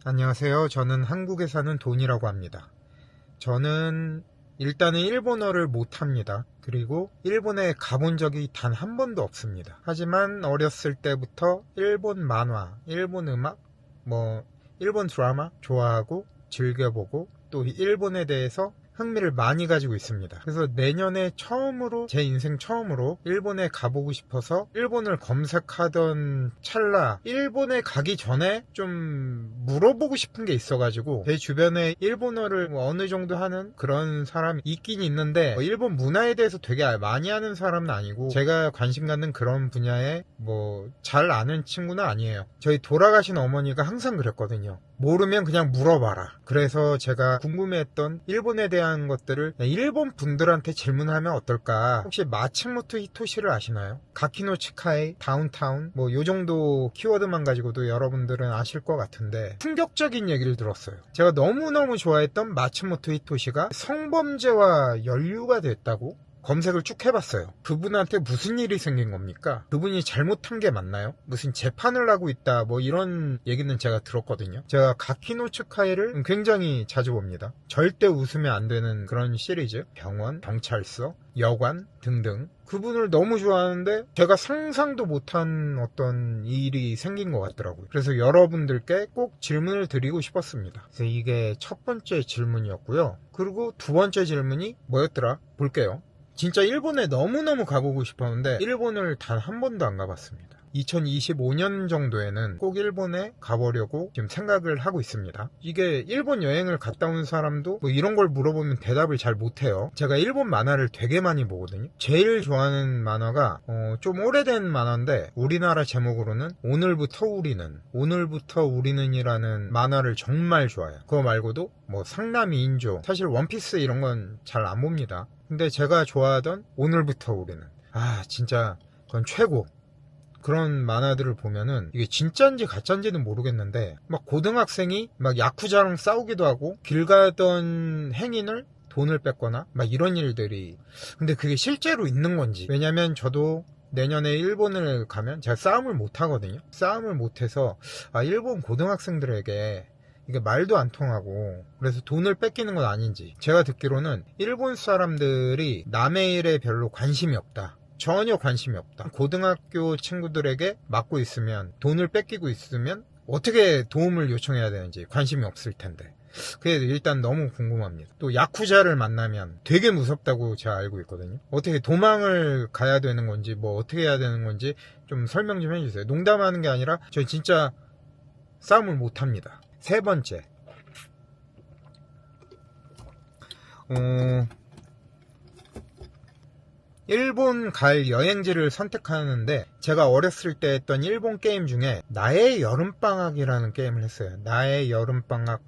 안녕하세요. 저는 한국에 사는 돈이라고 합니다. 저는 일단은 일본어를 못합니다. 그리고 일본에 가본 적이 단 한 번도 없습니다. 하지만 어렸을 때부터 일본 만화, 일본 음악, 일본 드라마 좋아하고 즐겨보고 또 일본에 대해서 흥미를 많이 가지고 있습니다. 그래서 내년에 제 인생 처음으로 일본에 가보고 싶어서 일본을 검색하던 찰나 일본에 가기 전에 좀 물어보고 싶은 게 있어가지고 제 주변에 일본어를 어느 정도 하는 그런 사람이 있긴 있는데 일본 문화에 대해서 되게 많이 아는 사람은 아니고 제가 관심 갖는 그런 분야에 잘 아는 친구는 아니에요. 저희 돌아가신 어머니가 항상 그랬거든요. 모르면 그냥 물어봐라. 그래서 제가 궁금해했던 일본에 대한 것들을 일본 분들한테 질문하면 어떨까. 혹시 마츠모토 히토시를 아시나요? 가키노 치카이, 다운타운 요 정도 키워드만 가지고도 여러분들은 아실 것 같은데 충격적인 얘기를 들었어요. 제가 너무너무 좋아했던 마츠모토 히토시가 성범죄와 연루가 됐다고 검색을 쭉 해봤어요. 그분한테 무슨 일이 생긴 겁니까? 그분이 잘못한 게 맞나요? 무슨 재판을 하고 있다 이런 얘기는 제가 들었거든요. 제가 가키노 츠카이를 굉장히 자주 봅니다. 절대 웃으면 안 되는 그런 시리즈, 병원, 경찰서, 여관 등등. 그분을 너무 좋아하는데 제가 상상도 못한 어떤 일이 생긴 것 같더라고요. 그래서 여러분들께 꼭 질문을 드리고 싶었습니다. 그래서 이게 첫 번째 질문이었고요. 그리고 두 번째 질문이 뭐였더라? 볼게요. 진짜 일본에 너무너무 가보고 싶었는데 일본을 단 한 번도 안 가봤습니다. 2025년 정도에는 꼭 일본에 가보려고 지금 생각을 하고 있습니다. 이게 일본 여행을 갔다 온 사람도 이런 걸 물어보면 대답을 잘 못해요. 제가 일본 만화를 되게 많이 보거든요. 제일 좋아하는 만화가 좀 오래된 만화인데 우리나라 제목으로는 오늘부터 우리는 이라는 만화를 정말 좋아해요. 그거 말고도 상남이 인조, 사실 원피스 이런 건 잘 안 봅니다. 근데 제가 좋아하던 오늘부터 우리는 진짜 그건 최고. 그런 만화들을 보면은 이게 진짜인지 가짜인지는 모르겠는데 고등학생이 야쿠자랑 싸우기도 하고 길 가던 행인을 돈을 뺏거나 이런 일들이, 근데 그게 실제로 있는 건지. 왜냐면 저도 내년에 일본을 가면 제가 싸움을 못 하거든요. 싸움을 못해서 일본 고등학생들에게 이게 말도 안 통하고 그래서 돈을 뺏기는 건 아닌지. 제가 듣기로는 일본 사람들이 남의 일에 별로 관심이 없다. 전혀 관심이 없다. 고등학교 친구들에게 맞고 있으면, 돈을 뺏기고 있으면 어떻게 도움을 요청해야 되는지 관심이 없을 텐데 그게 일단 너무 궁금합니다. 또 야쿠자를 만나면 되게 무섭다고 제가 알고 있거든요. 어떻게 도망을 가야 되는 건지 어떻게 해야 되는 건지 좀 설명 좀 해주세요. 농담하는 게 아니라 저 진짜 싸움을 못합니다. 세 번째, 일본 갈 여행지를 선택하는데 제가 어렸을 때 했던 일본 게임 중에 나의 여름방학이라는 게임을 했어요. 나의 여름방학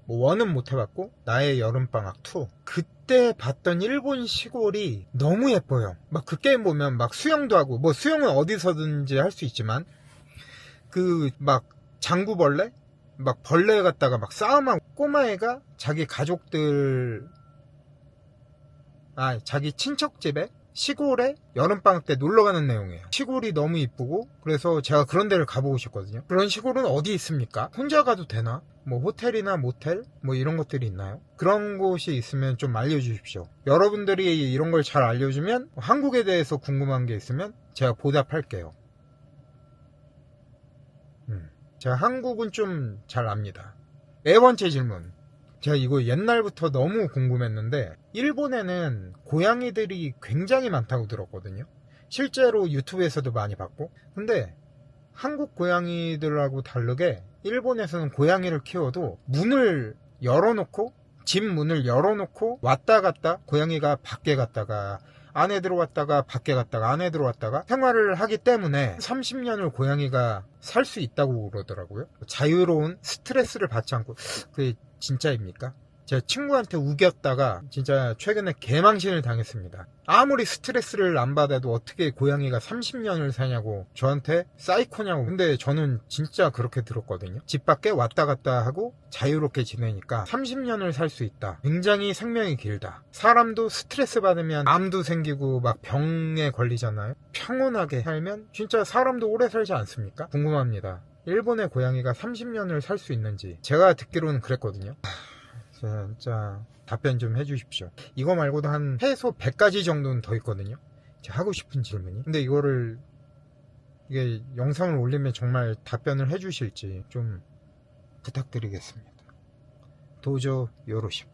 1은 못 해봤고 나의 여름방학 2. 그때 봤던 일본 시골이 너무 예뻐요. 그 게임 보면 수영도 하고 수영은 어디서든지 할 수 있지만 장구벌레? 벌레 갖다가 싸움하고 꼬마애가 자기 가족들 자기 친척 집에 시골에 여름방학 때 놀러가는 내용이에요. 시골이 너무 이쁘고 그래서 제가 그런 데를 가보고 싶거든요. 그런 시골은 어디 있습니까? 혼자 가도 되나? 호텔이나 모텔? 이런 것들이 있나요? 그런 곳이 있으면 좀 알려주십시오. 여러분들이 이런 걸 잘 알려주면 한국에 대해서 궁금한 게 있으면 제가 보답할게요. 제가 한국은 좀 잘 압니다. 네 번째 질문. 제가 이거 옛날부터 너무 궁금했는데 일본에는 고양이들이 굉장히 많다고 들었거든요. 실제로 유튜브에서도 많이 봤고. 근데 한국 고양이들하고 다르게 일본에서는 고양이를 키워도 문을 열어놓고, 집 문을 열어놓고 왔다 갔다, 고양이가 밖에 갔다가 안에 들어왔다가 밖에 갔다가 안에 들어왔다가 생활을 하기 때문에 30년을 고양이가 살 수 있다고 그러더라고요. 자유로운, 스트레스를 받지 않고. 그게 진짜입니까? 제 친구한테 우겼다가 진짜 최근에 개망신을 당했습니다. 아무리 스트레스를 안 받아도 어떻게 고양이가 30년을 사냐고 저한테 사이코냐고. 근데 저는 진짜 그렇게 들었거든요. 집 밖에 왔다 갔다 하고 자유롭게 지내니까 30년을 살 수 있다. 굉장히 생명이 길다. 사람도 스트레스 받으면 암도 생기고 병에 걸리잖아요. 평온하게 살면 진짜 사람도 오래 살지 않습니까? 궁금합니다. 일본의 고양이가 30년을 살 수 있는지, 제가 듣기로는 그랬거든요. 진짜 답변 좀 해주십시오. 이거 말고도 한 최소 100가지 정도는 더 있거든요, 제가 하고 싶은 질문이. 근데 이게 영상을 올리면 정말 답변을 해주실지 좀 부탁드리겠습니다. 도저 요로시고.